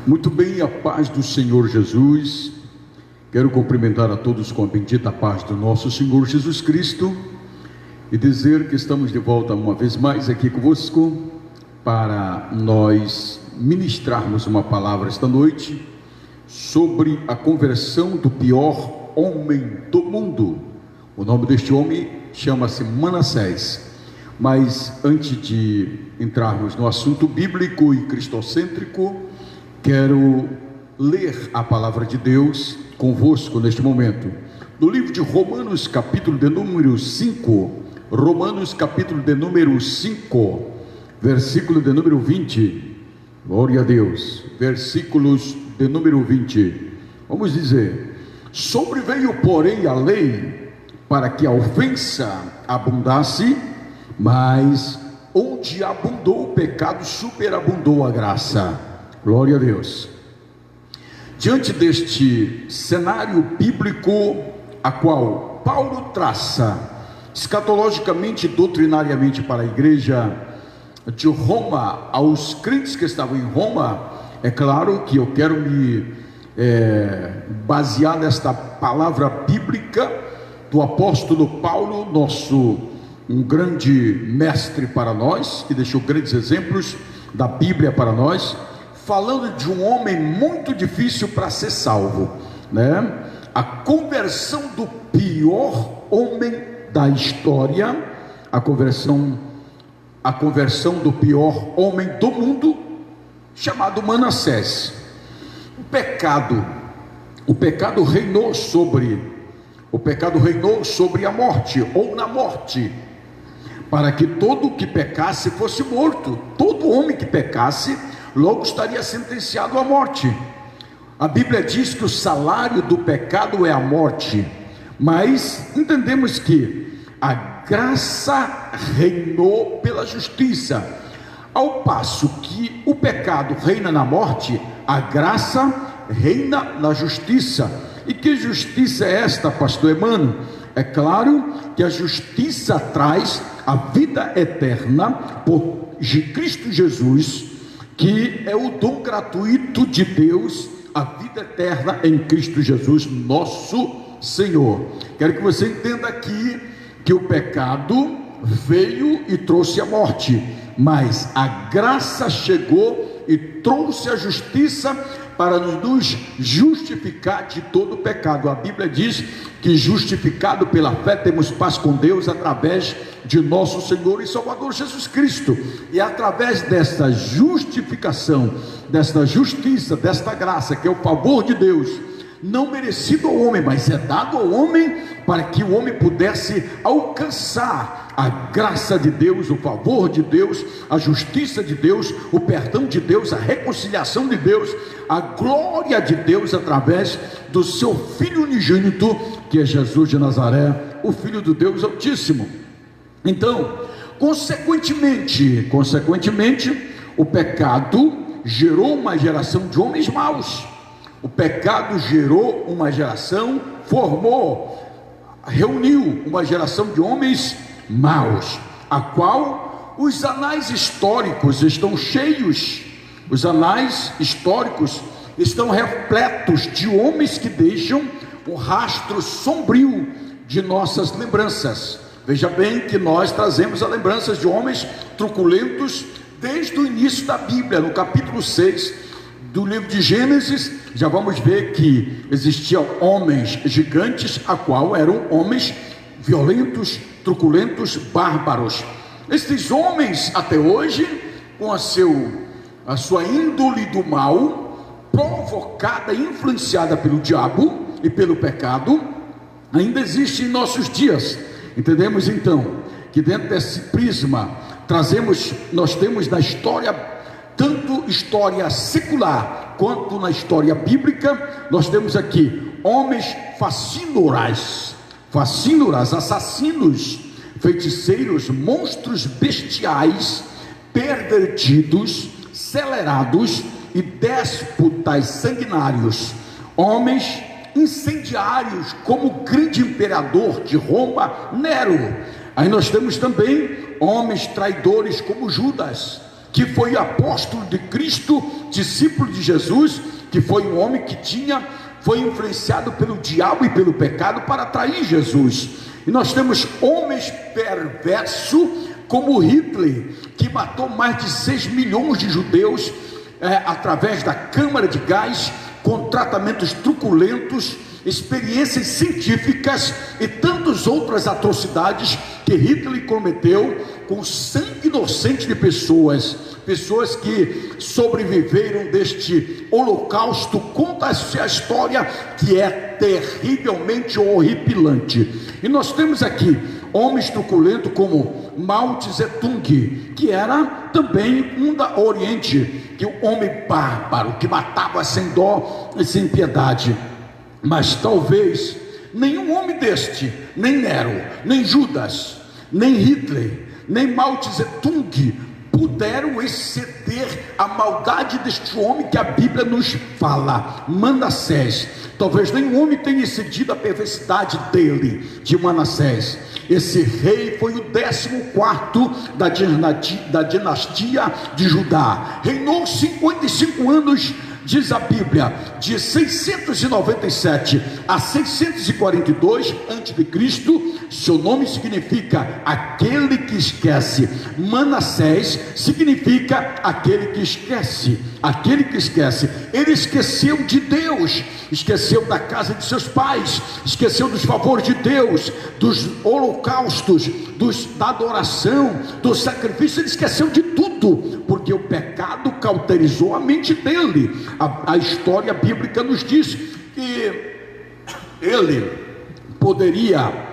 Muito bem, a paz do Senhor Jesus. Quero cumprimentar a todos com a bendita paz do nosso Senhor Jesus Cristo e dizer que estamos de volta uma vez mais aqui convosco para nós ministrarmos uma palavra esta noite sobre a conversão do pior homem do mundo. O nome deste homem chama-se Manassés. Mas antes de entrarmos no assunto bíblico e cristocêntrico, quero ler a palavra de Deus convosco neste momento, no livro de Romanos, capítulo de número 5, Romanos, capítulo de número 5, versículo de número 20, glória a Deus, versículos de número 20, vamos dizer: sobreveio, porém, a lei para que a ofensa abundasse, mas onde abundou o pecado, superabundou a graça. Glória a Deus. Diante deste cenário bíblico, a qual Paulo traça escatologicamente e doutrinariamente para a igreja de Roma, aos crentes que estavam em Roma, é claro que eu quero me basear nesta palavra bíblica do apóstolo Paulo, um grande mestre para nós, que deixou grandes exemplos da Bíblia para nós, falando de um homem muito difícil para ser salvo, né? A conversão do pior homem da história, a conversão do pior homem do mundo, chamado Manassés. O pecado reinou sobre a morte, ou na morte, para que todo que pecasse fosse morto. Todo homem que pecasse logo estaria sentenciado à morte. A Bíblia diz que o salário do pecado é a morte, mas entendemos que a graça reinou pela justiça. Ao passo que o pecado reina na morte, a graça reina na justiça. E que justiça é esta, pastor Emmanuel? É claro que a justiça traz a vida eterna por Cristo Jesus, que é o dom gratuito de Deus, a vida eterna em Cristo Jesus, nosso Senhor. Quero que você entenda aqui que o pecado veio e trouxe a morte, mas a graça chegou e trouxe a justiça para nos justificar de todo o pecado. A Bíblia diz que justificado pela fé temos paz com Deus através de nosso Senhor e Salvador Jesus Cristo. E através desta justificação, desta justiça, desta graça, que é o favor de Deus, não merecido ao homem, mas é dado ao homem para que o homem pudesse alcançar a graça de Deus, o favor de Deus, a justiça de Deus, o perdão de Deus, a reconciliação de Deus, a glória de Deus através do seu Filho unigênito, que é Jesus de Nazaré, o Filho do Deus Altíssimo. Então, consequentemente, o pecado gerou uma geração de homens maus. O pecado gerou uma geração, reuniu uma geração de homens maus, a qual os anais históricos estão cheios, os anais históricos estão repletos de homens que deixam um rastro sombrio de nossas lembranças. Veja bem que nós trazemos as lembranças de homens truculentos desde o início da Bíblia. No capítulo 6 do livro de Gênesis, já vamos ver que existiam homens gigantes, a qual eram homens violentos, truculentos, bárbaros. Estes homens, até hoje, com a sua índole do mal, provocada, influenciada pelo diabo e pelo pecado, ainda existe em nossos dias. Entendemos então que dentro desse prisma nós temos na história, tanto história secular quanto na história bíblica, nós temos aqui homens facínoras, assassinos, feiticeiros, monstros bestiais, pervertidos, acelerados e déspotas sanguinários, homens incendiários como o grande imperador de Roma, Nero. Aí nós temos também homens traidores como Judas, que foi apóstolo de Cristo, discípulo de Jesus, que foi um homem que foi influenciado pelo diabo e pelo pecado para trair Jesus. E nós temos homens perversos como Hitler, que matou mais de 6 milhões de judeus através da câmara de gás, com tratamentos truculentos, experiências científicas e tantas outras atrocidades que Hitler cometeu com sangue inocente de pessoas que sobreviveram deste holocausto. Conta-se a história, que é terrivelmente horripilante. E nós temos aqui homens truculentos como Mao Tse-tung, que era também um da Oriente, que o homem bárbaro, que matava sem dó e sem piedade. Mas talvez nenhum homem deste, nem Nero, nem Judas, nem Hitler, nem Mao Tse-tung puderam exceder a maldade deste homem que a Bíblia nos fala, Manassés. Talvez nenhum homem tenha excedido a perversidade dele, de Manassés. Esse rei foi o 14º da dinastia de Judá, reinou 55 anos, diz a Bíblia, de 697 a 642 a.C. Seu nome significa aquele que esquece. Manassés significa aquele que esquece. Aquele que esquece. Ele esqueceu de Deus, esqueceu da casa de seus pais, esqueceu dos favores de Deus, dos holocaustos, da adoração, do sacrifício. Ele esqueceu de tudo, porque o pecado cauterizou a mente dele. A história bíblica nos diz que ele poderia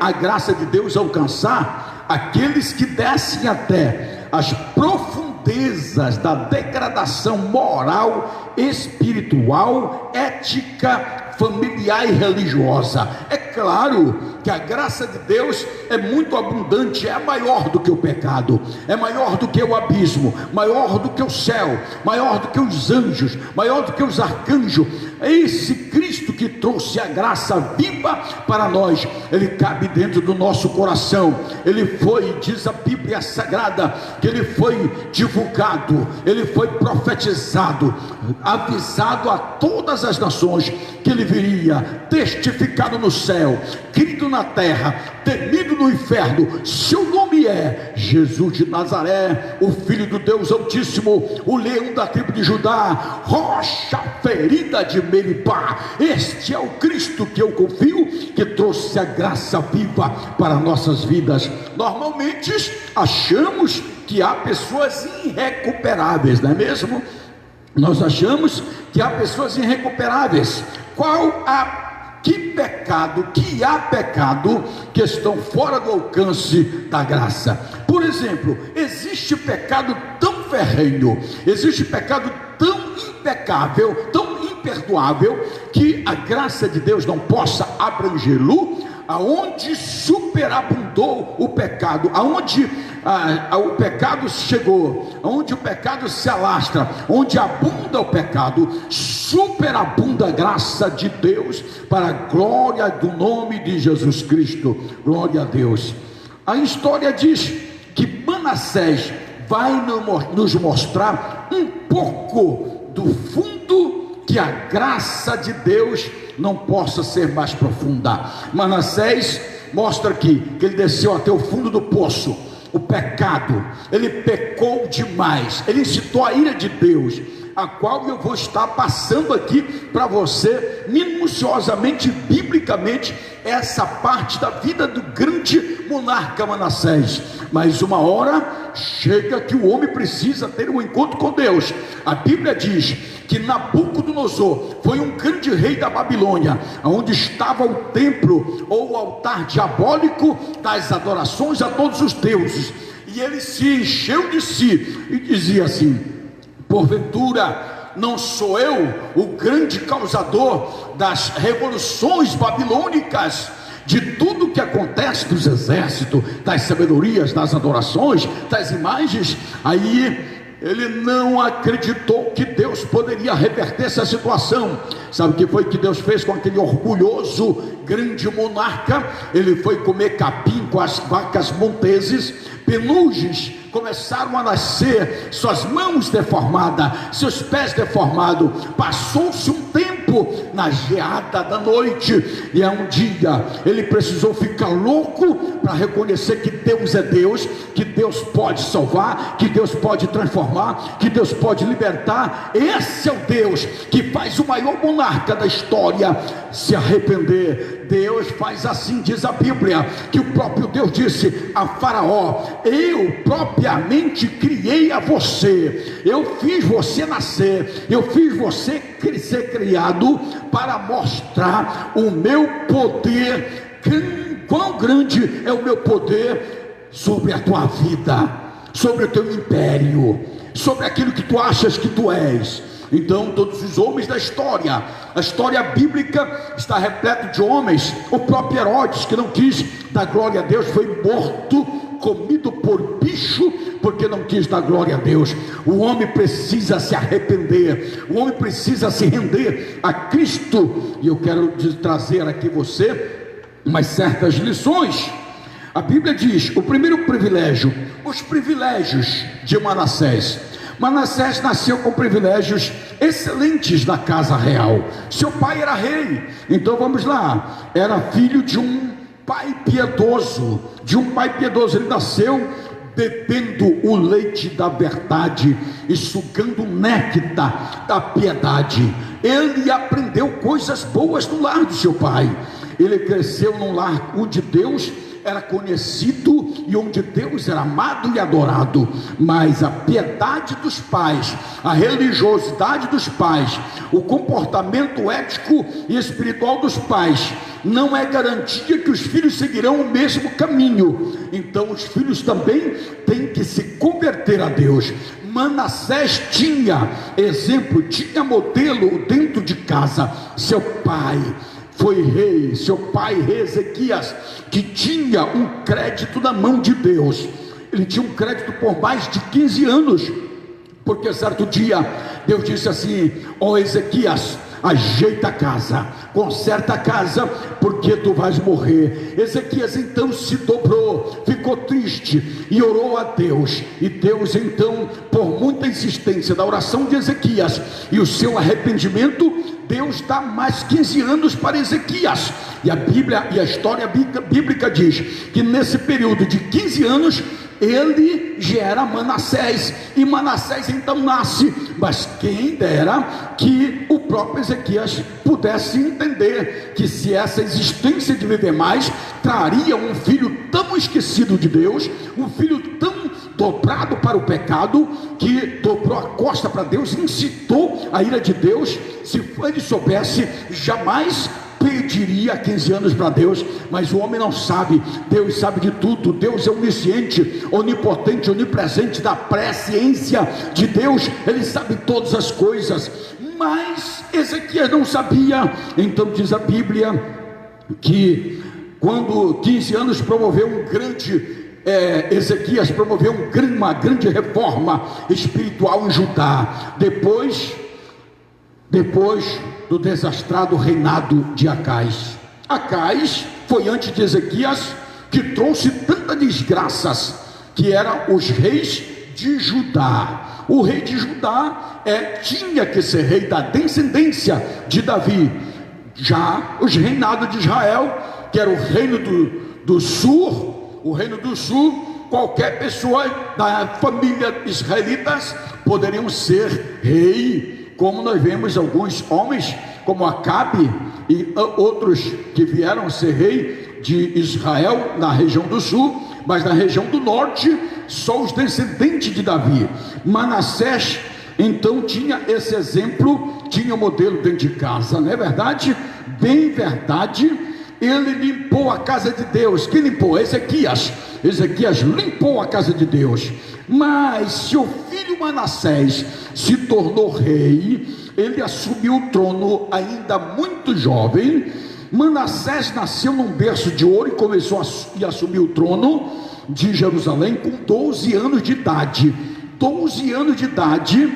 a graça de Deus alcançar aqueles que descem até as profundezas da degradação moral, espiritual, ética, familiar e religiosa. É claro que a graça de Deus é muito abundante, é maior do que o pecado, é maior do que o abismo, maior do que o céu, maior do que os anjos, maior do que os arcanjos. É esse Cristo que trouxe a graça viva para nós. Ele cabe dentro do nosso coração. Ele foi, diz a Bíblia Sagrada, que ele foi divulgado, ele foi profetizado, avisado a todas as nações que ele viria, testificado no céu, querido na terra, temido no inferno. Seu nome é Jesus de Nazaré, o Filho do Deus Altíssimo, o leão da tribo de Judá, rocha ferida de Meribá. Este é o Cristo que eu confio, que trouxe a graça viva para nossas vidas. Normalmente achamos que há pessoas irrecuperáveis, não é mesmo? Nós achamos que há pessoas irrecuperáveis. Que há pecado que estão fora do alcance da graça. Por exemplo, existe pecado tão ferrenho, existe pecado tão impecável, tão imperdoável, que a graça de Deus não possa abrangê-lo, aonde superabundou o pecado, aonde o pecado chegou, onde o pecado se alastra, onde abunda o pecado, superabunda a graça de Deus, para a glória do nome de Jesus Cristo. Glória a Deus. A história diz que Manassés vai nos mostrar um pouco do fundo, que a graça de Deus não possa ser mais profunda. Manassés mostra aqui que ele desceu até o fundo do poço, o pecado. Ele pecou demais, ele incitou a ira de Deus, a qual eu vou estar passando aqui para você minuciosamente, biblicamente, essa parte da vida do grande monarca Manassés. Mas uma hora chega que o homem precisa ter um encontro com Deus. A Bíblia diz que Nabucodonosor foi um grande rei da Babilônia, onde estava o templo ou o altar diabólico das adorações a todos os deuses, e ele se encheu de si e dizia assim: porventura não sou eu o grande causador das revoluções babilônicas, de tudo que acontece dos exércitos, das sabedorias, das adorações, das imagens? Aí ele não acreditou que Deus poderia reverter essa situação. Sabe o que foi que Deus fez com aquele orgulhoso grande monarca? Ele foi comer capim com as vacas monteses, penugens começaram a nascer, suas mãos deformadas, seus pés deformados. Passou-se um tempo na geada da noite, e um dia ele precisou ficar louco para reconhecer que Deus é Deus, que Deus pode salvar, que Deus pode transformar, que Deus pode libertar. Esse é o Deus que faz o maior monarca da história se arrepender. Deus faz assim, diz a Bíblia, que o próprio Deus disse a Faraó: eu propriamente criei a você, eu fiz você nascer, eu fiz você ser criado para mostrar o meu poder. Quão grande é o meu poder sobre a tua vida, sobre o teu império, sobre aquilo que tu achas que tu és. Então todos os homens da história, a história bíblica está repleta de homens. O próprio Herodes, que não quis dar glória a Deus, foi morto, comido por bicho, porque não quis dar glória a Deus. O homem precisa se arrepender, o homem precisa se render a Cristo. E eu quero trazer aqui você umas certas lições. A Bíblia diz, o primeiro privilégio, os privilégios de Manassés. Manassés nasceu com privilégios excelentes na casa real. Seu pai era rei. Então vamos lá, era filho de um pai piedoso, ele nasceu bebendo o leite da verdade e sugando o néctar da piedade. Ele aprendeu coisas boas no lar do seu pai. Ele cresceu num lar onde Deus era conhecido e onde Deus era amado e adorado. Mas a piedade dos pais, a religiosidade dos pais, o comportamento ético e espiritual dos pais não é garantia que os filhos seguirão o mesmo caminho. Então os filhos também têm que se converter a Deus. Manassés tinha exemplo, tinha modelo dentro de casa. Seu pai foi rei, seu pai rei Ezequias, que tinha um crédito na mão de Deus. Ele tinha um crédito por mais de 15 anos, porque certo dia Deus disse assim: ó Ezequias, ajeita a casa, conserta a casa, porque tu vais morrer. Ezequias então se dobrou, ficou triste e orou a Deus. E Deus então, por muita insistência da oração de Ezequias e o seu arrependimento, Deus dá mais 15 anos para Ezequias. E a Bíblia e a história bíblica diz que nesse período de 15 anos ele gera Manassés, e Manassés então nasce. Mas quem dera que o próprio Ezequias pudesse entender que se essa existência de viver mais traria um filho tão esquecido de Deus, um filho tão dobrado para o pecado, que dobrou a costa para Deus, incitou a ira de Deus. Se ele soubesse, jamais pediria 15 anos para Deus. Mas o homem não sabe, Deus sabe de tudo. Deus é onisciente, onipotente, onipresente, da presciência de Deus, ele sabe todas as coisas. Mas Ezequias não sabia. Então diz a Bíblia que quando 15 anos promoveu um grande Ezequias promoveu uma grande reforma espiritual em Judá, depois do desastrado reinado de Acais. Acais foi antes de Ezequias, que trouxe tantas desgraças, que eram os reis de Judá. O rei de Judá tinha que ser rei da descendência de Davi. Já os reinados de Israel, que era o reino do sul, qualquer pessoa da família israelitas poderiam ser rei, como nós vemos alguns homens como Acabe e outros que vieram ser rei de Israel na região do sul, mas na região do norte só os descendentes de Davi. Manassés então tinha esse exemplo, tinha um modelo dentro de casa, não é verdade? Bem verdade. Ele limpou a casa de Deus. Quem limpou? Ezequias limpou a casa de Deus. Mas se o filho Manassés se tornou rei, ele assumiu o trono ainda muito jovem. Manassés nasceu num berço de ouro e começou a assumir o trono de Jerusalém com 12 anos de idade. 12 anos de idade,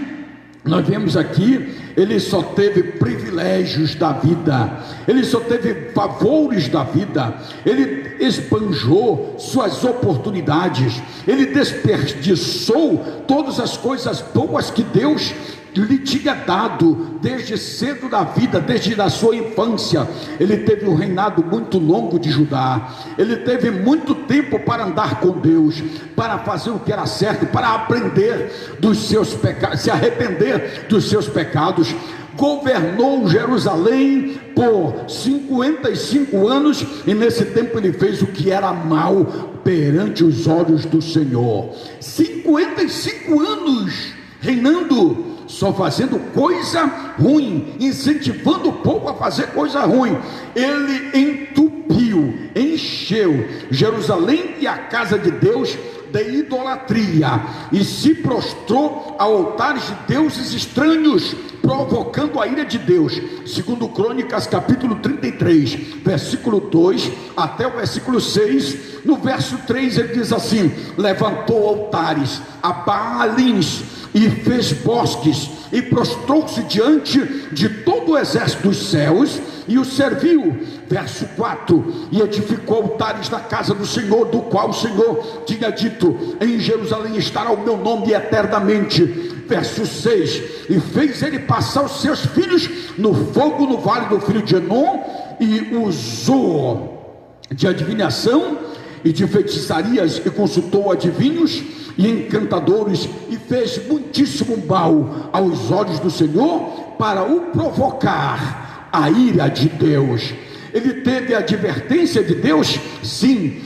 nós vemos aqui, ele só teve privilégios da vida, ele só teve favores da vida, ele esbanjou suas oportunidades, ele desperdiçou todas as coisas boas que Deus lhe tinha dado desde cedo da vida, desde a sua infância. Ele teve um reinado muito longo de Judá, ele teve muito tempo para andar com Deus, para fazer o que era certo, para aprender dos seus pecados, se arrepender dos seus pecados. Governou Jerusalém por 55 anos, e nesse tempo ele fez o que era mal perante os olhos do Senhor. 55 anos reinando, só fazendo coisa ruim, incentivando o povo a fazer coisa ruim. Ele entupiu, encheu Jerusalém e a casa de Deus de idolatria, e se prostrou a altares de deuses estranhos, provocando a ira de Deus. Segundo Crônicas capítulo 33, versículo 2 até o versículo 6. No verso 3 ele diz assim: levantou altares a Baalins e fez bosques, e prostrou-se diante de todo o exército dos céus e o serviu. Verso 4: e edificou altares na casa do Senhor, do qual o Senhor tinha dito: em Jerusalém estará o meu nome eternamente. Verso 6: e fez ele passar os seus filhos no fogo no vale do filho de Enom, e usou de adivinhação e de feitiçarias, e consultou adivinhos e encantadores, e fez muitíssimo mal aos olhos do Senhor, para o provocar a ira de Deus. Ele teve a advertência de Deus, sim,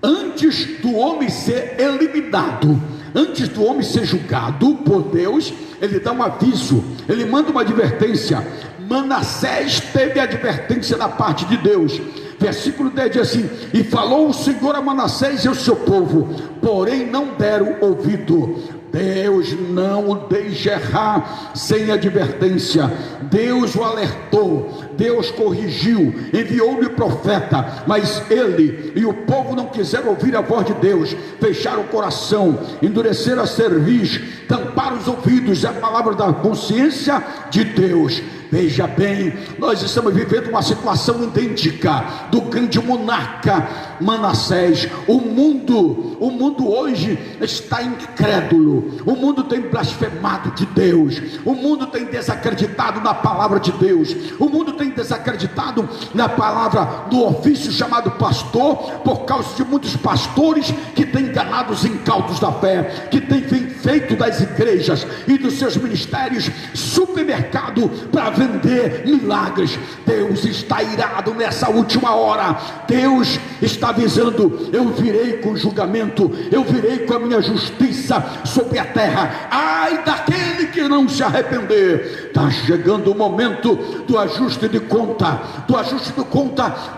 antes do homem ser eliminado, antes do homem ser julgado por Deus. Ele dá um aviso, ele manda uma advertência. Manassés teve a advertência da parte de Deus. Versículo 10 diz assim: e falou o Senhor a Manassés e ao seu povo, porém não deram ouvido. Deus não o deixa errar sem advertência. Deus o alertou, Deus corrigiu, enviou-lhe profeta, mas ele e o povo não quiseram ouvir a voz de Deus, fecharam o coração, endureceram a cerviz, tamparam os ouvidos à palavra da consciência de Deus. Veja bem, nós estamos vivendo uma situação idêntica do grande monarca Manassés. O mundo hoje está incrédulo, o mundo tem blasfemado de Deus, o mundo tem desacreditado na palavra de Deus, o mundo tem desacreditado na palavra do ofício chamado pastor, por causa de muitos pastores que têm enganado os incautos da fé, que têm feito das igrejas e dos seus ministérios supermercado para vender milagres. Deus está irado nessa última hora. Deus está avisando: eu virei com julgamento, eu virei com a minha justiça sobre a terra. Ai daquele que não se arrepender. Está chegando o momento do ajuste de conta,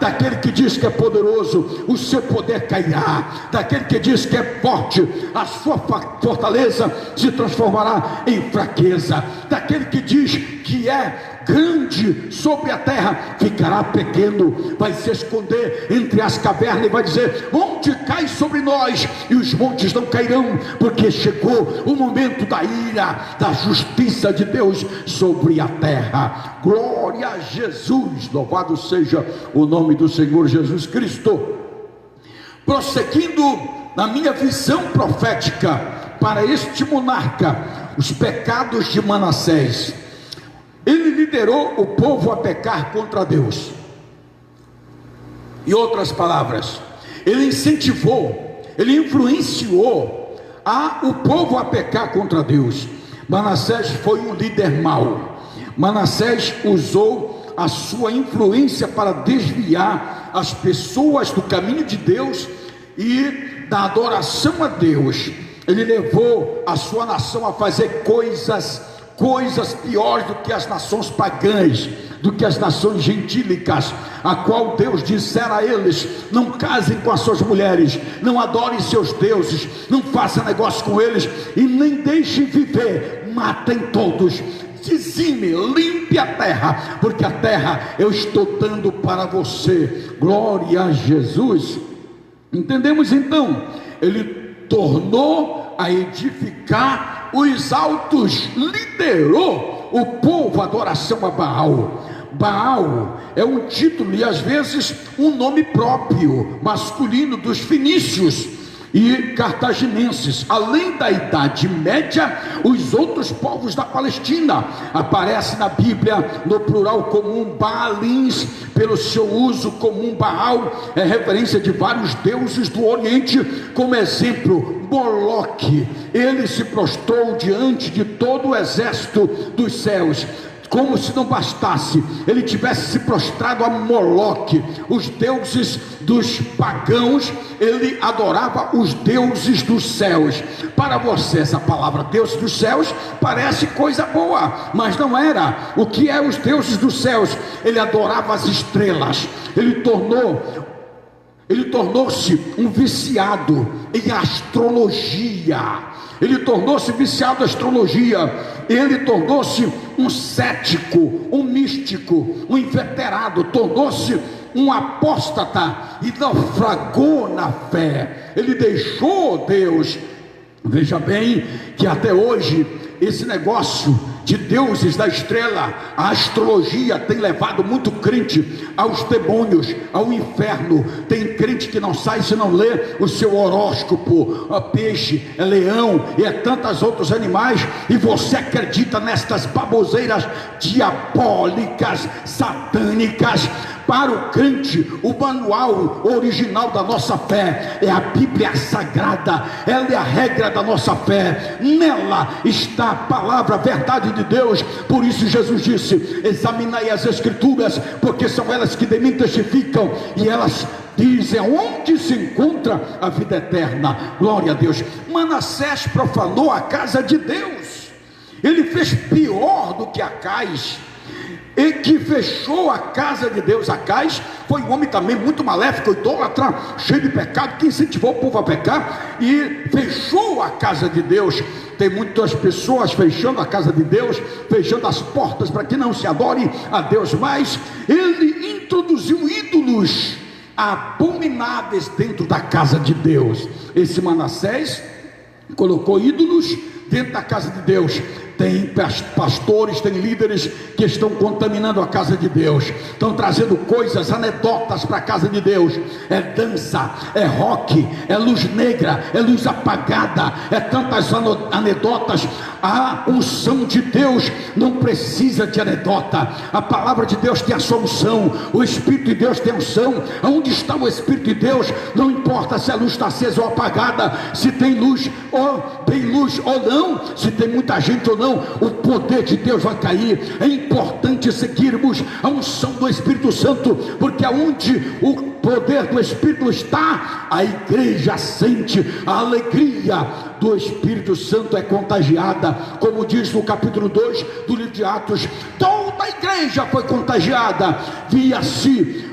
daquele que diz que é poderoso, o seu poder cairá. Daquele que diz que é forte, a sua fortaleza se transformará em fraqueza. Daquele que diz que é grande sobre a terra, ficará pequeno, vai se esconder entre as cavernas e vai dizer: monte cai sobre nós, e os montes não cairão, porque chegou o momento da ira, da justiça de Deus sobre a terra. Glória a Jesus, louvado seja o nome do Senhor Jesus Cristo. Prosseguindo na minha visão profética para este monarca, os pecados de Manassés. Ele liderou o povo a pecar contra Deus. Em outras palavras, ele incentivou, ele influenciou o povo a pecar contra Deus. Manassés foi um líder mau. Manassés usou a sua influência para desviar as pessoas do caminho de Deus e da adoração a Deus. Ele levou a sua nação a fazer coisas piores do que as nações pagãs, do que as nações gentílicas, a qual Deus dissera a eles: não casem com as suas mulheres, não adorem seus deuses, não façam negócio com eles, e nem deixem viver, matem todos, dizime, limpe a terra, porque a terra eu estou dando para você. Glória a Jesus. Entendemos então? Ele tornou a edificar os altos liderou o povo à adoração a Baal. Baal é um título e às vezes um nome próprio, masculino, dos fenícios e cartaginenses. Além da Idade Média, os outros povos da Palestina aparecem na Bíblia no plural comum Baalins, pelo seu uso comum. Baal é referência de vários deuses do Oriente. Como exemplo, Moloque, ele se prostrou diante de todo o exército dos céus. Como se não bastasse, ele tivesse se prostrado a Moloque, os deuses dos pagãos, ele adorava os deuses dos céus. Para você, essa palavra Deus dos céus parece coisa boa, mas não era. O que é os deuses dos céus? Ele adorava as estrelas. Ele tornou-se um viciado em astrologia. Ele tornou-se viciado em astrologia. Ele tornou-se um cético, um místico, um inveterado. Tornou-se um apóstata e naufragou na fé. Ele deixou Deus. Veja bem que até hoje esse negócio de deuses da estrela, a astrologia, tem levado muito crente aos demônios, ao inferno. Tem crente que não sai se não lê o seu horóscopo. Peixe, é leão e é tantos outros animais, e você acredita nestas baboseiras diabólicas, satânicas. Para o crente, o manual original da nossa fé é a Bíblia Sagrada. Ela é a regra da nossa fé. Nela está a palavra, a verdade de Deus. Por isso Jesus disse: examinai as Escrituras, porque são elas que de mim testificam, e elas dizem onde se encontra a vida eterna. Glória a Deus. Manassés profanou a casa de Deus. Ele fez pior do que Acais, e que fechou a casa de Deus. Acais foi um homem também muito maléfico, idólatra, cheio de pecado, que incentivou o povo a pecar e fechou a casa de Deus. Tem muitas pessoas fechando a casa de Deus, fechando as portas para que não se adore a Deus mais. Ele introduziu ídolos abomináveis dentro da casa de Deus. Esse Manassés colocou ídolos dentro da casa de Deus. Tem pastores, tem líderes que estão contaminando a casa de Deus, estão trazendo coisas, anedotas para a casa de Deus. É dança, é rock, é luz negra, é luz apagada, é tantas anedotas. A unção de Deus não precisa de anedota. A palavra de Deus tem a solução. O Espírito de Deus tem a unção. Onde está o Espírito de Deus? Não importa se a luz está acesa ou apagada, se tem luz ou não, se tem muita gente ou não, o poder de Deus vai cair. É importante seguirmos a unção do Espírito Santo, porque aonde o poder do Espírito está, a igreja sente a alegria do Espírito Santo, é contagiada. Como diz no capítulo 2 do livro de Atos, toda a igreja foi contagiada. Via-se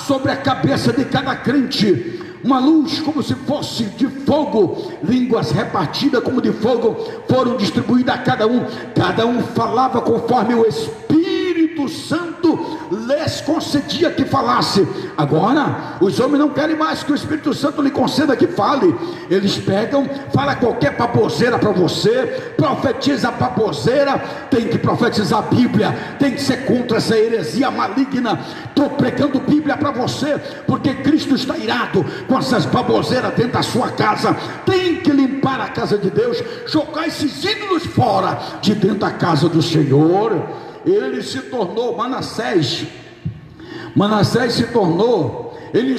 sobre a cabeça de cada crente uma luz como se fosse de fogo, línguas repartidas como de fogo foram distribuídas a cada um falava conforme o Espírito Santo lhes concedia que falasse. Agora os homens não querem mais que o Espírito Santo lhe conceda que fale. Eles pegam, fala qualquer baboseira para você, profetiza a baboseira. Tem que profetizar a Bíblia, tem que ser contra essa heresia maligna. Estou pregando Bíblia para você, porque Cristo está irado com essas baboseiras dentro da sua casa. Tem que limpar a casa de Deus, jogar esses ídolos fora de dentro da casa do Senhor. Ele se tornou Manassés se tornou, ele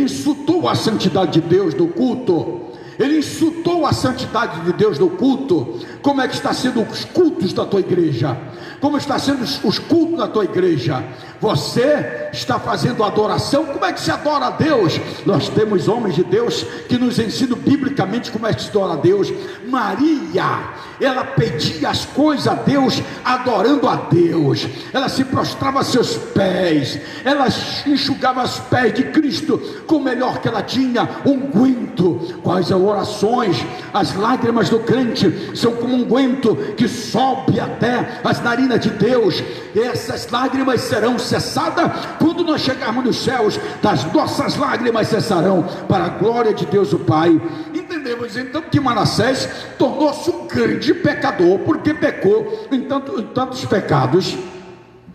insultou a santidade de Deus do culto. Ele insultou a santidade de Deus no culto. Como é que está sendo os cultos da tua igreja? Como está sendo os cultos da tua igreja? Você está fazendo adoração? Como é que se adora a Deus? Nós temos homens de Deus que nos ensinam biblicamente como é que se adora a Deus. Maria, ela pedia as coisas a Deus, adorando a Deus. Ela se prostrava a seus pés, ela enxugava os pés de Cristo com o melhor que ela tinha, unguento. Quais são orações? As lágrimas do crente são como um unguento que sobe até as narinas de Deus. E essas lágrimas serão cessadas quando nós chegarmos nos céus. Das nossas lágrimas cessarão, para a glória de Deus o Pai. Entendeu? entendemos então que Manassés tornou-se um grande pecador, porque pecou em tantos pecados,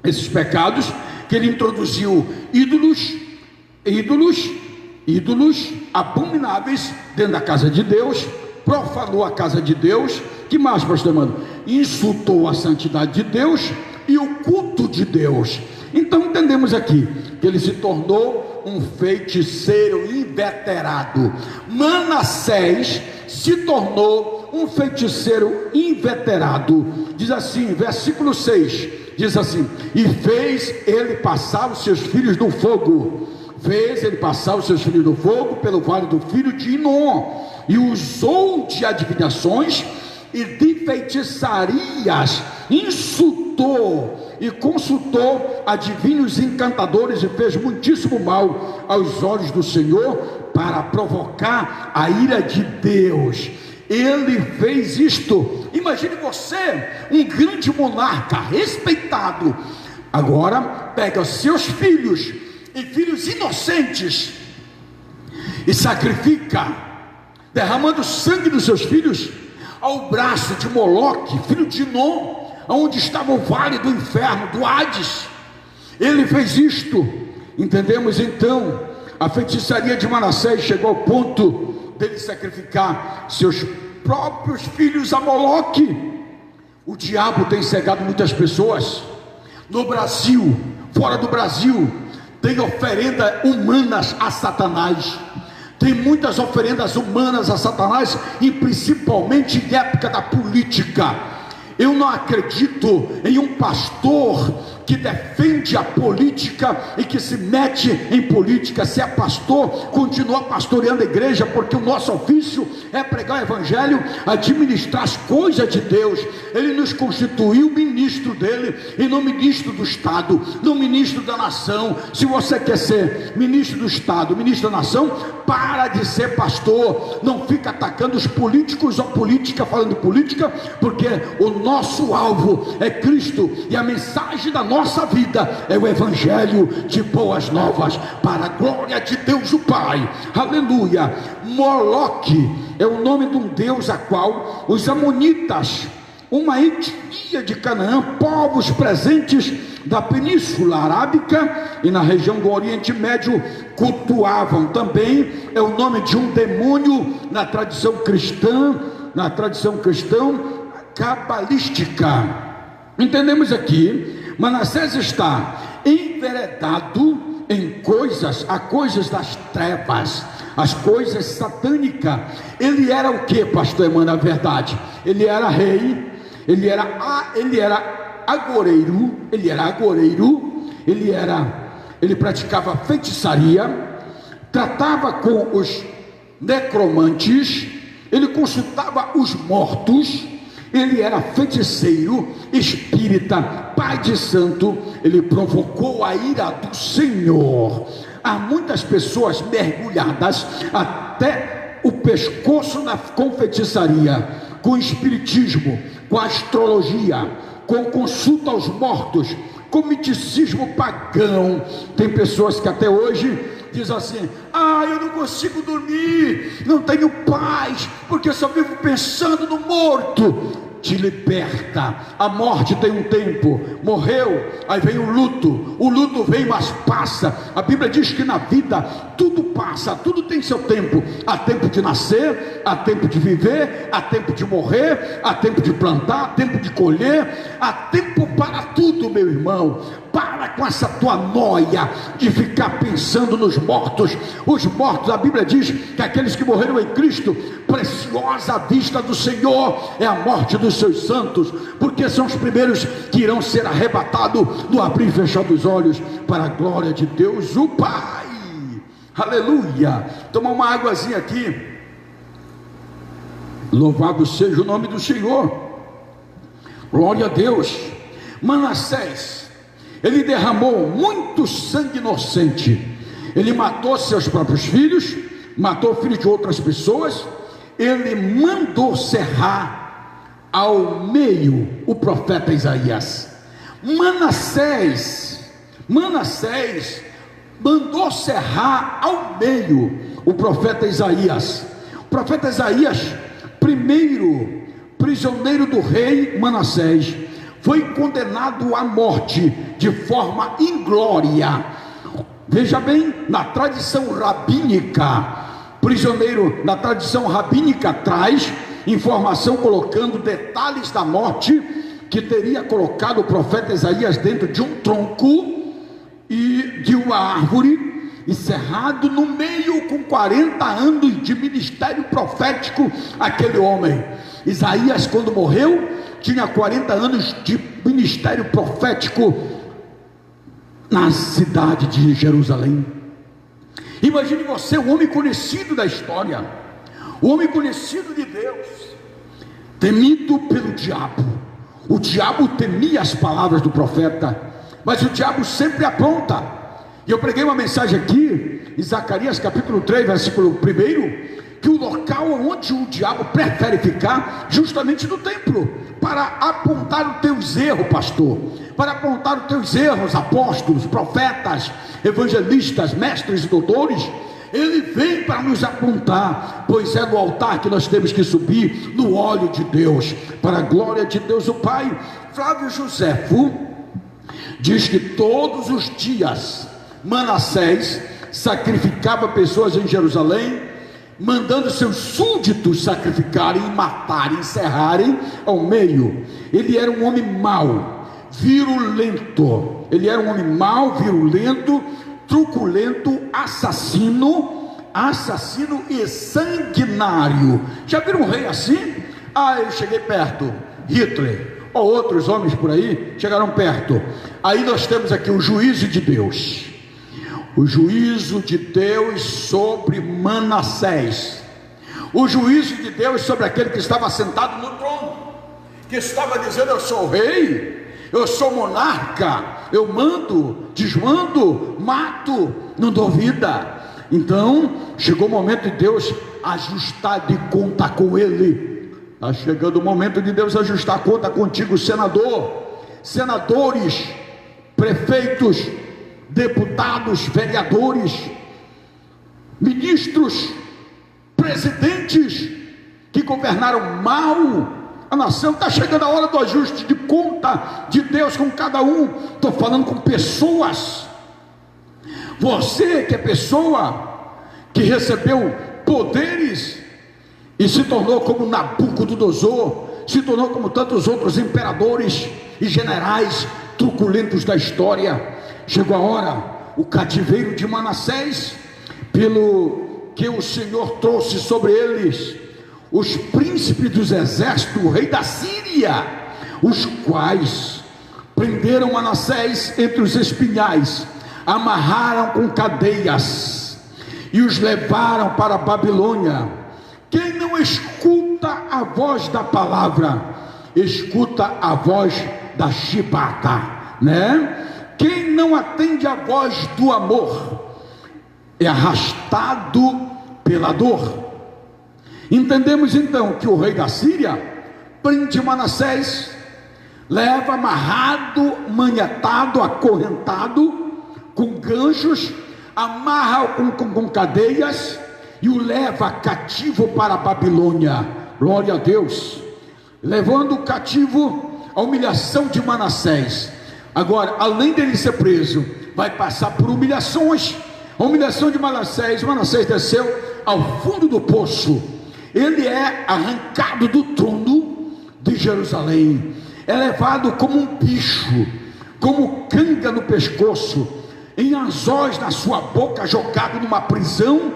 esses pecados que ele introduziu ídolos abomináveis dentro da casa de Deus, profanou a casa de Deus. Que mais, pastor Mano? Insultou a santidade de Deus e o culto de Deus. Então entendemos aqui que ele se tornou um feiticeiro inveterado. Manassés se tornou um feiticeiro inveterado. Diz assim, versículo 6, diz assim: e fez ele passar os seus filhos no fogo. Fez ele passar os seus filhos no fogo pelo vale do filho de Inom, e usou de adivinhações e de feitiçarias, insultou e consultou adivinhos e encantadores, e fez muitíssimo mal aos olhos do Senhor, para provocar a ira de Deus. Ele fez isto. Imagine você, um grande monarca respeitado, agora pega seus filhos e filhos inocentes e sacrifica, derramando sangue dos seus filhos ao braço de Moloque, filho de Inom, onde estava o vale do inferno, do Hades. Ele fez isto. Entendemos então, a feitiçaria de Manassés chegou ao ponto dele sacrificar seus próprios filhos a Moloque. O diabo tem cegado muitas pessoas no Brasil, fora do Brasil. Tem oferenda humanas a Satanás. Tem muitas oferendas humanas a Satanás, e principalmente em época da política. Eu não acredito em um pastor que defende a política e que se mete em política. Se é pastor, continua pastoreando a igreja, porque o nosso ofício é pregar o evangelho, administrar as coisas de Deus. Ele nos constituiu ministro dele, e não ministro do Estado, não ministro da nação. Se você quer ser ministro do Estado, ministro da nação, para de ser pastor. Não fica atacando os políticos ou política, falando de política, porque o nosso alvo é Cristo, e a mensagem da nossa vida é o evangelho de boas novas, para a glória de Deus o Pai. Aleluia. Moloque é o nome de um deus a qual os amonitas, uma etnia de Canaã, povos presentes da Península Arábica e na região do Oriente Médio, cultuavam. Também é o nome de um demônio na tradição cristã, cabalística. Entendemos aqui, Manassés está enveredado em coisas das trevas, as coisas satânicas. Ele era o que, pastor Emmanuel? Na verdade, ele era rei, ele era agoreiro, ele praticava feitiçaria, tratava com os necromantes, ele consultava os mortos, ele era feiticeiro, espírita, pai de santo. Ele provocou a ira do Senhor. Há muitas pessoas mergulhadas até o pescoço com feitiçaria, com espiritismo, com astrologia, com consulta aos mortos, com misticismo pagão. Tem pessoas que até hoje diz assim: eu não consigo dormir, não tenho paz, porque eu só vivo pensando no morto. Te liberta. A morte tem um tempo. Morreu, aí vem o luto vem, mas passa. A Bíblia diz que na vida tudo passa, tudo tem seu tempo. Há tempo de nascer, há tempo de viver, há tempo de morrer, há tempo de plantar, há tempo de colher, há tempo para tudo, meu irmão. Para com essa tua noia de ficar pensando nos mortos. Os mortos, a Bíblia diz que aqueles que morreram em Cristo, preciosa à vista do Senhor é a morte dos seus santos, porque são os primeiros que irão ser arrebatados no abrir e fechar dos olhos, para a glória de Deus o Pai. Aleluia. Toma uma águazinha aqui. Louvado seja o nome do Senhor. Glória a Deus. Manassés, ele derramou muito sangue inocente. Ele matou seus próprios filhos, matou filhos de outras pessoas. Ele mandou serrar ao meio o profeta Isaías. Manassés mandou serrar ao meio o profeta Isaías. profeta Isaías, primeiro prisioneiro do rei Manassés, foi condenado à morte de forma inglória. Veja bem, na tradição rabínica, prisioneiro na tradição rabínica traz informação colocando detalhes da morte, que teria colocado o profeta Isaías dentro de um tronco e de uma árvore, encerrado no meio, com 40 anos de ministério profético. Aquele homem, Isaías, quando morreu, tinha 40 anos de ministério profético na cidade de Jerusalém. Imagine você, o homem conhecido da história, o homem conhecido de Deus, temido pelo diabo. O diabo temia as palavras do profeta, mas o diabo sempre apronta. E eu preguei uma mensagem aqui em Zacarias capítulo 3, versículo 1, que o local onde o diabo prefere ficar, justamente no templo, para apontar os teus erros, pastor, para apontar os teus erros, apóstolos, profetas, evangelistas, mestres e doutores. Ele vem para nos apontar, pois é no altar que nós temos que subir, no óleo de Deus, para a glória de Deus o Pai. Flávio Joséfo diz que todos os dias Manassés sacrificava pessoas em Jerusalém, mandando seus súditos sacrificarem, matarem, encerrarem ao meio. Ele era um homem mau, virulento. Ele era um homem mau, virulento, truculento, assassino e sanguinário. Já viram um rei assim? Eu cheguei perto. Hitler ou outros homens por aí chegaram perto. Aí nós temos aqui o juízo de Deus. O juízo de Deus sobre Manassés. O juízo de Deus sobre aquele que estava sentado no trono, que estava dizendo: eu sou rei, eu sou monarca, eu mando, desmando, mato, não dou vida. Então chegou o momento de Deus ajustar de conta com ele. Está chegando o momento de Deus ajustar a conta contigo, senador, senadores, prefeitos, deputados, vereadores, ministros, presidentes que governaram mal a nação. Está chegando a hora do ajuste de conta de Deus com cada um. Estou falando com pessoas. Você que é pessoa que recebeu poderes e se tornou como Nabucodonosor, se tornou como tantos outros imperadores e generais truculentos da história. Chegou a hora, o cativeiro de Manassés, pelo que o Senhor trouxe sobre eles os príncipes dos exércitos, o rei da Síria, os quais prenderam Manassés entre os espinhais, amarraram com cadeias e os levaram para a Babilônia. Quem não escuta a voz da palavra, escuta a voz da chibata, né? Quem não atende à voz do amor é arrastado pela dor. Entendemos então que o rei da Síria prende Manassés, leva amarrado, maniatado, acorrentado, com ganchos, amarra com cadeias e o leva cativo para a Babilônia. Glória a Deus. Levando cativo a humilhação de Manassés. Agora, além dele ser preso, vai passar por humilhações. A humilhação de Manassés. Manassés desceu ao fundo do poço. Ele é arrancado do trono de Jerusalém, é levado como um bicho, como canga no pescoço, em anzóis na sua boca, jogado numa prisão,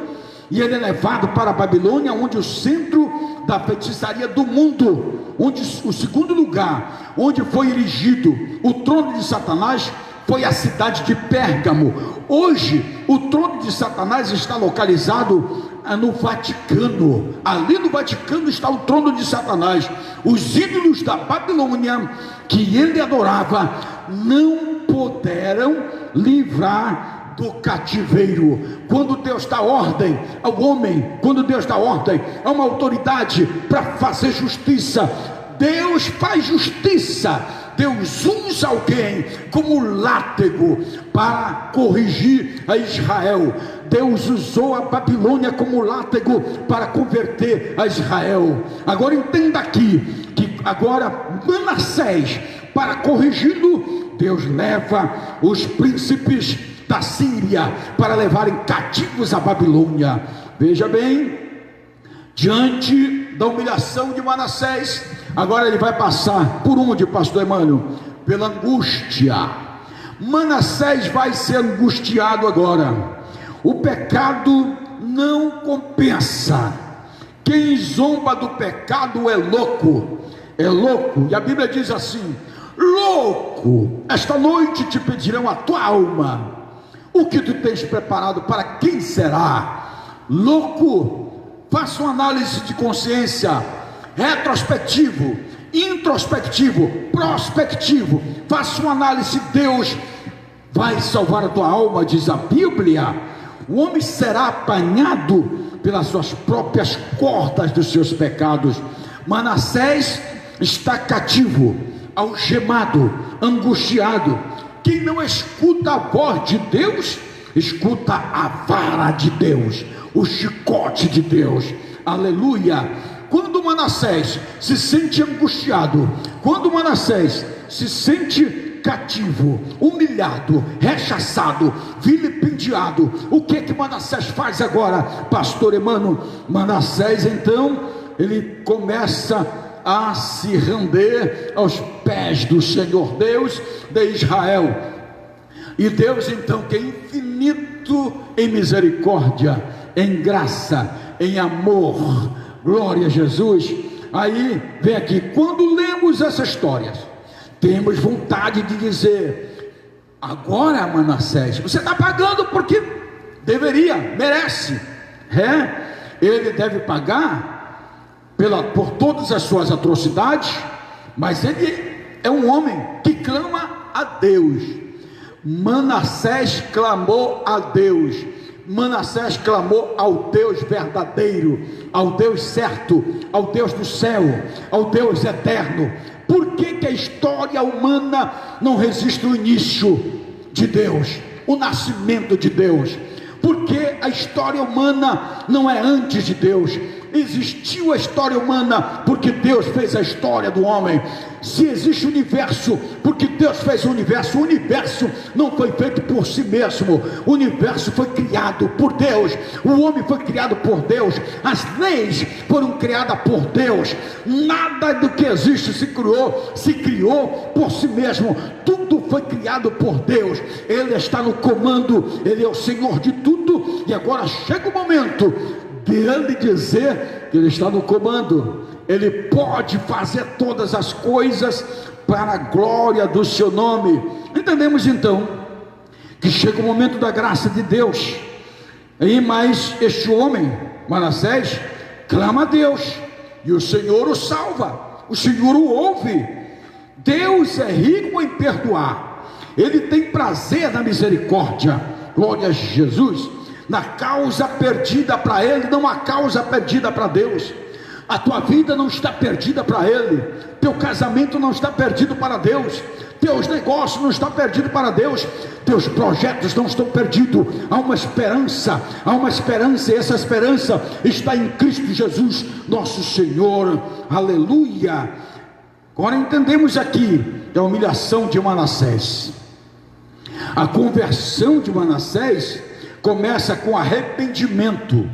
e ele é levado para a Babilônia, onde o centro da feitiçaria do mundo, onde o segundo lugar, onde foi erigido o trono de Satanás, foi a cidade de Pérgamo. Hoje o trono de Satanás está localizado no Vaticano. Ali no Vaticano está o trono de Satanás. Os ídolos da Babilônia que ele adorava não puderam livrar do cativeiro. Quando Deus dá ordem ao homem, quando Deus dá ordem a uma autoridade para fazer justiça, Deus faz justiça. Deus usa alguém como látego para corrigir a Israel. Deus usou a Babilônia como látego para converter a Israel. Agora entenda aqui, que agora Manassés, para corrigi-lo, Deus leva os príncipes da Síria para levarem cativos a Babilônia. Veja bem, diante da humilhação de Manassés, agora ele vai passar por onde, pastor Emmanuel? Pela angústia. Manassés vai ser angustiado agora. O pecado não compensa. Quem zomba do pecado é louco. É louco. E a Bíblia diz assim: louco, esta noite te pedirão a tua alma. O que tu tens preparado para quem será? Louco, faça uma análise de consciência, retrospectivo, introspectivo, prospectivo. Faça uma análise. Deus vai salvar a tua alma, diz a Bíblia. O homem será apanhado pelas suas próprias cordas dos seus pecados. Manassés está cativo, algemado, angustiado. Quem não escuta a voz de Deus, escuta a vara de Deus, o chicote de Deus. Aleluia. Quando Manassés se sente angustiado, quando Manassés se sente cativo, humilhado, rechaçado, vilipendiado, o que Manassés faz agora, pastor Emmanuel? Manassés então, ele começa a se render aos pés do Senhor Deus de Israel. E Deus então, que é infinito em misericórdia, em graça, em amor, glória a Jesus. Aí vem aqui, quando lemos essas histórias, temos vontade de dizer: agora, Manassés, você está pagando porque deveria, merece. Ele deve pagar por todas as suas atrocidades, mas ele é um homem que clama a Deus. Manassés clamou a Deus. Manassés clamou ao Deus verdadeiro, ao Deus certo, ao Deus do céu, ao Deus eterno. Por que a história humana não resiste ao início de Deus, o nascimento de Deus? Porque a história humana não é antes de Deus. Existiu a história humana porque Deus fez a história do homem. Se existe o universo, porque Deus fez o universo não foi feito por si mesmo, o universo foi criado por Deus, o homem foi criado por Deus, as leis foram criadas por Deus. Nada do que existe se criou por si mesmo, tudo foi criado por Deus. Ele está no comando, Ele é o Senhor de tudo. E agora chega o momento de Ele dizer que Ele está no comando. Ele pode fazer todas as coisas para a glória do seu nome. Entendemos então que chega o momento da graça de Deus. Mas este homem, Manassés, clama a Deus, e o Senhor o salva, o Senhor o ouve. Deus é rico em perdoar, Ele tem prazer na misericórdia. Glória a Jesus. Na causa perdida para Ele, não há causa perdida para Deus. A tua vida não está perdida para Ele, teu casamento não está perdido para Deus, teus negócios não estão perdidos para Deus, teus projetos não estão perdidos. Há uma esperança, e essa esperança está em Cristo Jesus, nosso Senhor. Aleluia. Agora entendemos aqui a humilhação de Manassés. A conversão de Manassés começa com arrependimento.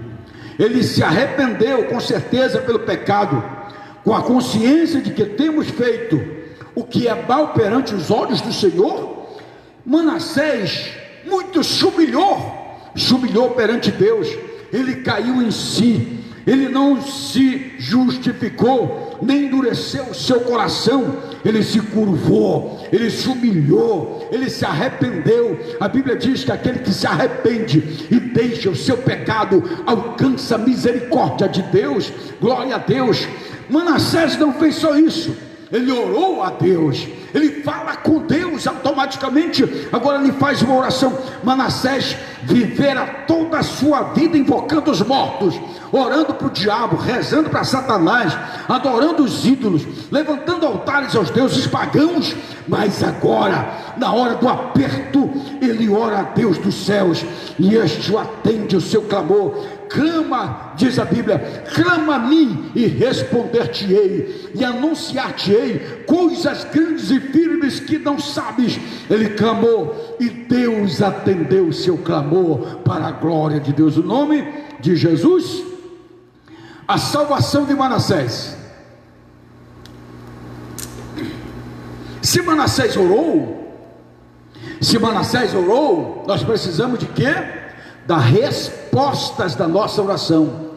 Ele se arrependeu com certeza pelo pecado, com a consciência de que temos feito o que é mal perante os olhos do Senhor. Manassés muito se humilhou perante Deus. Ele caiu em si, ele não se justificou, nem endureceu o seu coração. Ele se curvou, ele se humilhou, ele se arrependeu. A Bíblia diz que aquele que se arrepende e deixa o seu pecado alcança a misericórdia de Deus. Glória a Deus. Manassés não fez só isso, ele orou a Deus, ele fala com Deus. Deus automaticamente agora lhe faz uma oração. Manassés vivera toda a sua vida invocando os mortos, orando para o diabo, rezando para Satanás, adorando os ídolos, levantando altares aos deuses pagãos. Mas agora, na hora do aperto, ele ora a Deus dos céus, e este o atende o seu clamor. Clama, diz a Bíblia, clama a mim e responder-te-ei, e anunciar-te-ei coisas grandes e firmes que não sabes. Ele clamou e Deus atendeu o seu clamor, para a glória de Deus. O nome de Jesus, a salvação de Manassés. Se Manassés orou, nós precisamos de quê? Das respostas da nossa oração.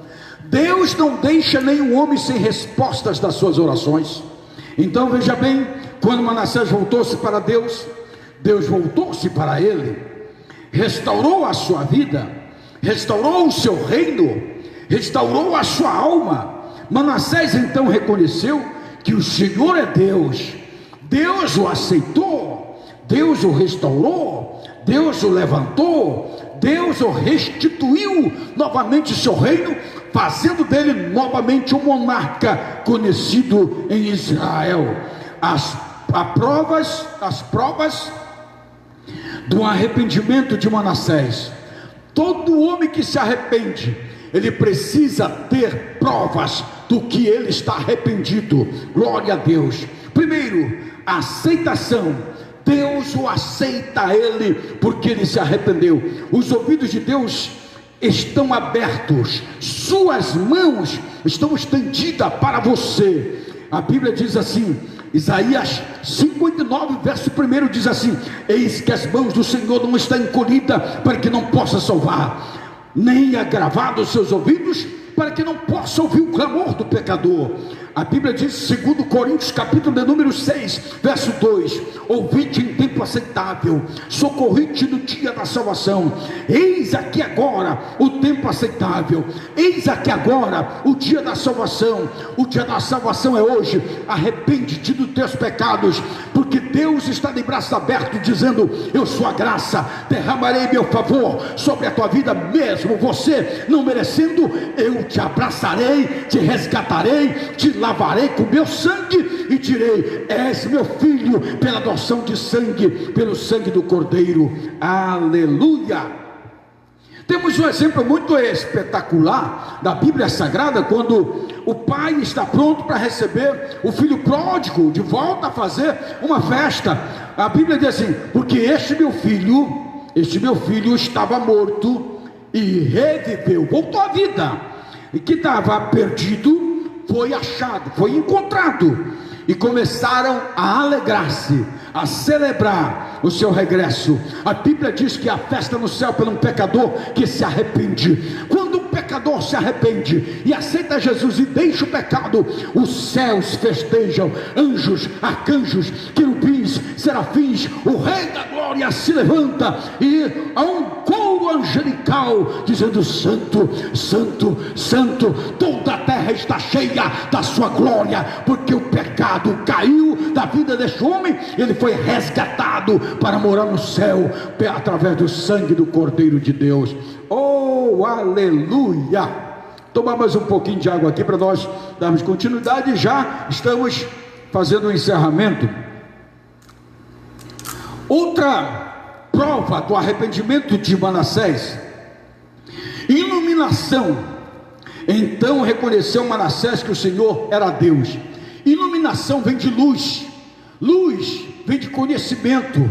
Deus não deixa nenhum homem sem respostas das suas orações. Então veja bem, quando Manassés voltou-se para Deus, Deus voltou-se para ele, restaurou a sua vida, restaurou o seu reino, restaurou a sua alma. Manassés então reconheceu que o Senhor é Deus. Deus o aceitou, Deus o restaurou, Deus o levantou, Deus o restituiu novamente o seu reino, fazendo dele novamente um monarca conhecido em Israel. As provas do arrependimento de Manassés. Todo homem que se arrepende, ele precisa ter provas do que ele está arrependido. Glória a Deus. Primeiro, a aceitação. Deus o aceita ele, porque ele se arrependeu. Os ouvidos de Deus estão abertos, suas mãos estão estendidas para você. A Bíblia diz assim, Isaías 59, verso 1 diz assim: eis que as mãos do Senhor não estão encolhidas para que não possa salvar, nem agravados os seus ouvidos para que não possa ouvir o clamor do pecador. A Bíblia diz, segundo Coríntios, capítulo de número 6, verso 2: ouvi-te em tempo aceitável, socorri-te no dia da salvação. Eis aqui agora o tempo aceitável, eis aqui agora o dia da salvação. O dia da salvação é hoje. Arrepende-te dos teus pecados, porque Deus está de braço aberto, dizendo: eu sou a graça, derramarei meu favor sobre a tua vida, mesmo você não merecendo. Eu te abraçarei, te resgatarei, te lavarei com meu sangue e direi: és meu filho, pela adoção de sangue, pelo sangue do Cordeiro. Aleluia. Temos um exemplo muito espetacular da Bíblia Sagrada, quando o pai está pronto para receber o filho pródigo de volta a fazer uma festa. A Bíblia diz assim: porque este meu filho estava morto e reviveu, voltou à vida, e que estava perdido foi achado, foi encontrado, e começaram a alegrar-se, a celebrar o seu regresso. A Bíblia diz que há festa no céu pelo um pecador que se arrepende. Quando um pecador se arrepende e aceita Jesus e deixa o pecado, os céus festejam, anjos, arcanjos, querubins, serafins, o Rei da Glória se levanta, e há um coro angelical dizendo: santo, santo, santo, toda a terra está cheia da sua glória, porque o pecado caiu da vida deste homem, ele foi resgatado para morar no céu através do sangue do Cordeiro de Deus. Oh, aleluia! Tomar mais um pouquinho de água aqui para nós darmos continuidade. Já estamos fazendo o encerramento. Outra prova do arrependimento de Manassés: iluminação. Então reconheceu Manassés que o Senhor era Deus. Iluminação vem de luz, luz vem de conhecimento.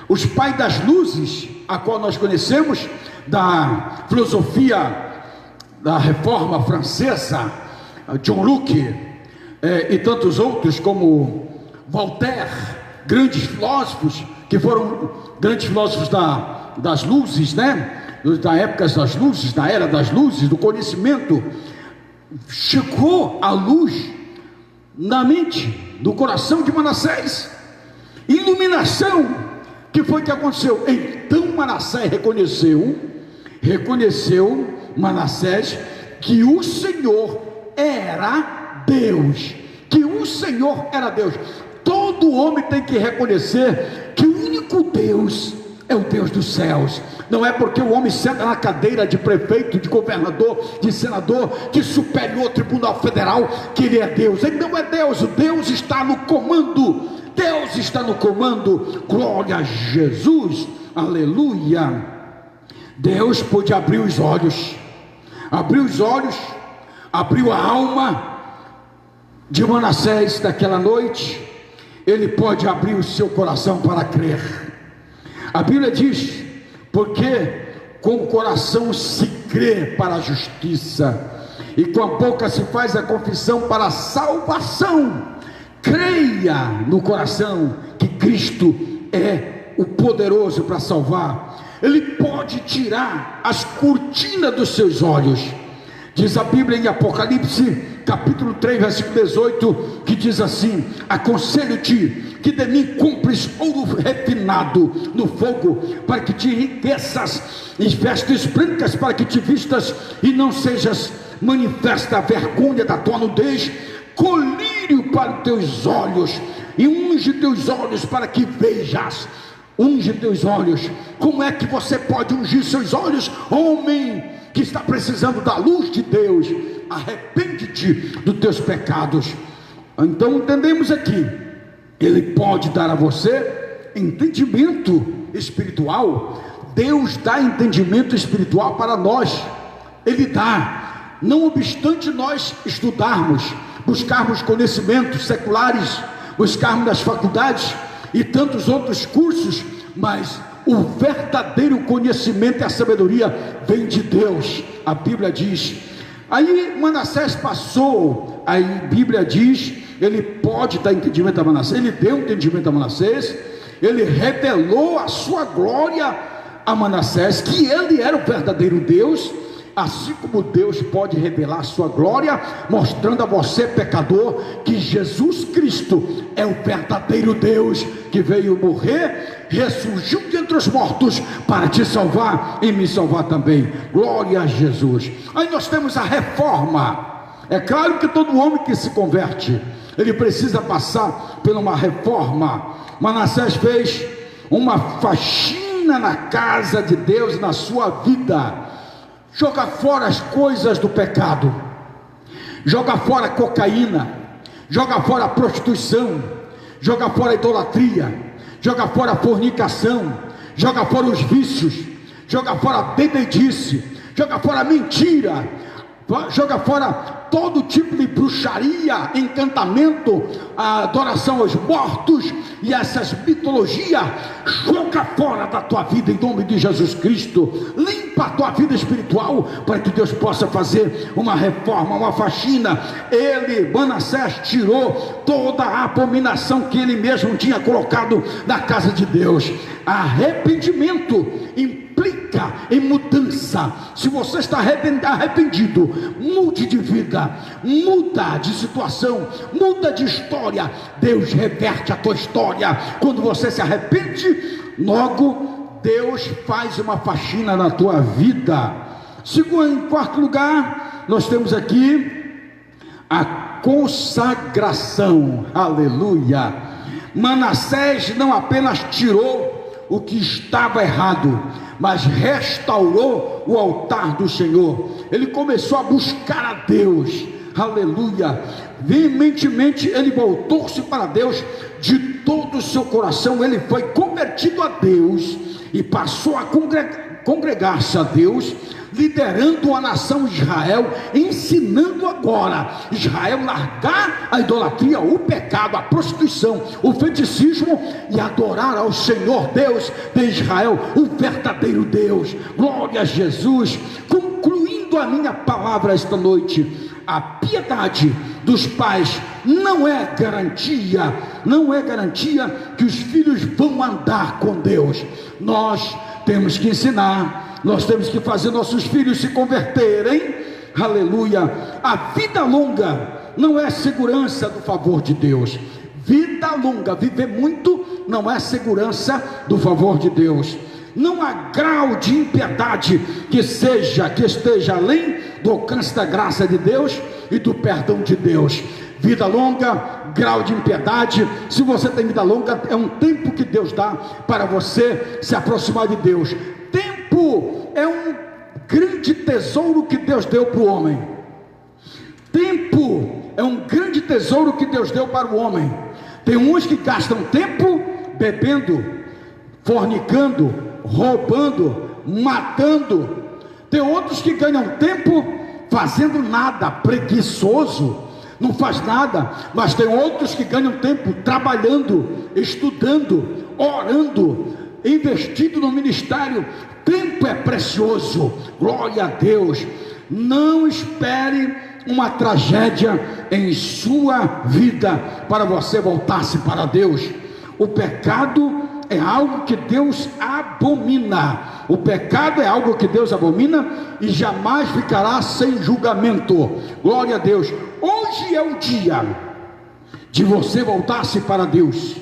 Os pais das luzes, a qual nós conhecemos da filosofia da Reforma Francesa, John Locke, e tantos outros como Voltaire, grandes filósofos que foram grandes filósofos das luzes, né? Da época das luzes, da era das luzes, do conhecimento. Chegou a luz na mente, no coração de Manassés, iluminação. Que foi que aconteceu? Então Manassés reconheceu Manassés que o Senhor era Deus, que o Senhor era Deus. Todo homem tem que reconhecer que o Deus é o Deus dos céus. Não é porque o homem senta na cadeira de prefeito, de governador, de senador, de superior tribunal federal, que ele é Deus. Ele não é Deus. Deus está no comando. Deus está no comando. Glória a Jesus. Aleluia. Deus pôde abrir os olhos. Abriu os olhos, abriu a alma de Manassés daquela noite. Ele pode abrir o seu coração para crer. A Bíblia diz: porque com o coração se crê para a justiça, e com a boca se faz a confissão para a salvação. Creia no coração que Cristo é o poderoso para salvar. Ele pode tirar as cortinas dos seus olhos. Diz a Bíblia em Apocalipse capítulo 3 versículo 18, que diz assim: aconselho-te que de mim cumpres ouro refinado no fogo, para que te enriqueças, e vestes brancas para que te vistas, e não sejas manifesta a vergonha da tua nudez. Colírio para os teus olhos, e unge teus olhos para que vejas. Unge teus olhos. Como é que você pode ungir seus olhos, homem que está precisando da luz de Deus? Arrepende-te dos teus pecados. Então entendemos aqui, Ele pode dar a você entendimento espiritual. Deus dá entendimento espiritual para nós. Ele dá, não obstante nós estudarmos, buscarmos conhecimentos seculares, buscarmos nas faculdades e tantos outros cursos, mas o verdadeiro conhecimento e a sabedoria vem de Deus. A Bíblia diz. Aí Manassés passou, aí a Bíblia diz, ele pode dar entendimento a Manassés. Ele deu entendimento a Manassés, ele revelou a sua glória a Manassés, que ele era o verdadeiro Deus. Assim como Deus pode revelar a sua glória, mostrando a você, pecador, que Jesus Cristo é o verdadeiro Deus, que veio morrer, ressurgiu dentre os mortos, para te salvar e me salvar também. Glória a Jesus. Aí nós temos a reforma. É claro que todo homem que se converte, ele precisa passar por uma reforma. Manassés fez uma faxina na casa de Deus, na sua vida. Joga fora as coisas do pecado, joga fora a cocaína, joga fora a prostituição, joga fora a idolatria, joga fora a fornicação, joga fora os vícios, joga fora a bebedice, joga fora a mentira, joga fora todo tipo de bruxaria, encantamento, a adoração aos mortos e essas mitologias. Joga fora da tua vida em nome de Jesus Cristo. Limpa a tua vida espiritual, para que Deus possa fazer uma reforma, uma faxina. Manassés tirou toda a abominação que ele mesmo tinha colocado na casa de Deus. Arrependimento implica em mudança. Se você está arrependido, mude de vida, muda de situação, muda de história. Deus reverte a tua história. Quando você se arrepende, logo Deus faz uma faxina na tua vida. Em quarto lugar, nós temos aqui a consagração. Aleluia. Manassés não apenas tirou o que estava errado, mas restaurou o altar do Senhor. Ele começou a buscar a Deus. Aleluia. Veementemente ele voltou-se para Deus de todo o seu coração. Ele foi convertido a Deus e passou a congregar-se a Deus, liderando a nação Israel, ensinando agora Israel largar a idolatria, o pecado, a prostituição, o feiticismo, e adorar ao Senhor Deus de Israel, o verdadeiro Deus. Glória a Jesus. Concluindo a minha palavra esta noite, a piedade dos pais não é garantia que os filhos vão andar com Deus. Nós temos que ensinar, nós temos que fazer nossos filhos se converterem. Aleluia. A vida longa não é segurança do favor de Deus. Vida longa, viver muito, não é segurança do favor de Deus. Não há grau de impiedade que esteja além do alcance da graça de Deus e do perdão de Deus. Vida longa grau de impiedade. Se você tem vida longa, é um tempo que Deus dá para você se aproximar de Deus. Tempo é um grande tesouro que Deus deu para o homem. Tempo é um grande tesouro que Deus deu para o homem. Tem uns que gastam tempo bebendo, fornicando, roubando, matando. Tem outros que ganham tempo fazendo nada, preguiçoso, não faz nada. Mas tem outros que ganham tempo trabalhando, estudando, orando, investindo no ministério. Tempo é precioso, glória a Deus. Não espere uma tragédia em sua vida para você voltar-se para Deus. O pecado é algo que Deus abomina. O pecado é algo que Deus abomina e jamais ficará sem julgamento. Glória a Deus. Hoje é o dia de você voltar-se para Deus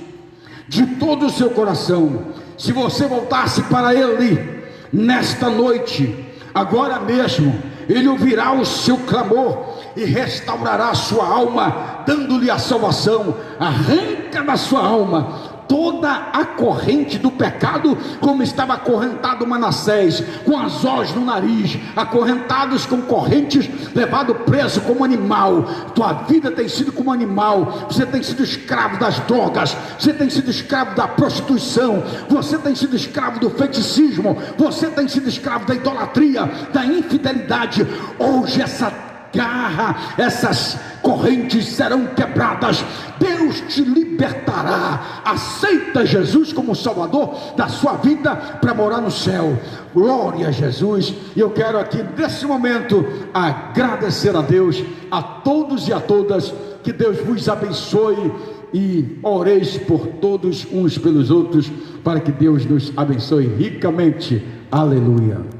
de todo o seu coração. Se você voltar-se para Ele nesta noite, agora mesmo, Ele ouvirá o seu clamor e restaurará a sua alma, dando-lhe a salvação. Arranca da sua alma toda a corrente do pecado, como estava acorrentado Manassés, com anzóis no nariz, acorrentados com correntes, levado preso como animal. Tua vida tem sido como animal. Você tem sido escravo das drogas, você tem sido escravo da prostituição, você tem sido escravo do feiticismo, você tem sido escravo da idolatria, da infidelidade. Hoje essa garra, essas correntes serão quebradas. Deus te libertará. Aceita Jesus como Salvador da sua vida para morar no céu. Glória a Jesus. E eu quero aqui nesse momento agradecer a Deus, a todos e a todas. Que Deus vos abençoe e oreis por todos uns pelos outros, para que Deus nos abençoe ricamente. Aleluia.